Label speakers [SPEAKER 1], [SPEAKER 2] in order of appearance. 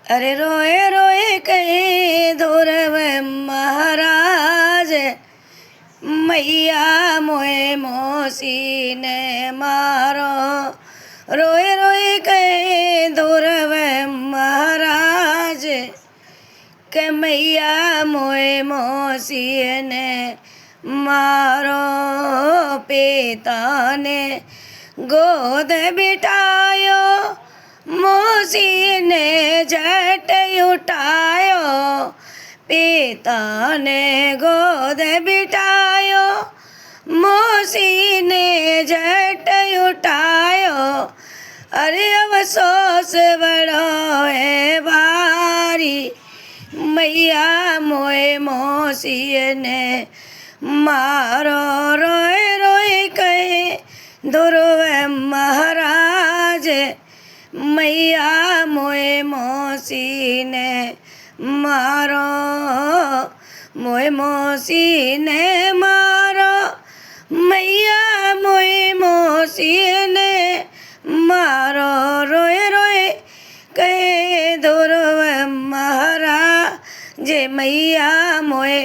[SPEAKER 1] अरे रोए रोए कहे धुरव महाराज, मैया मोए मोसी ने मारो। रोए रोए कहे धुरव महाराज, के मैया मोए मोसी ने मारो। पिता ने गोद बिठायो, मोसी ने झट उठायो। पिता ने गोद बिठायो, मोसी ने झट उठायो। अरे अफसोस बड़ो है भारी, मैया मोए मोसी ने मारो। रोए रोए कहे ध्रुव महाराज, मैया मोए मोसी ने मारो। मोए मोसी ने मारो, मैया मोए मोसी ने मारो। रोए रोए कहे ध्रुव महाराज, मैया मोए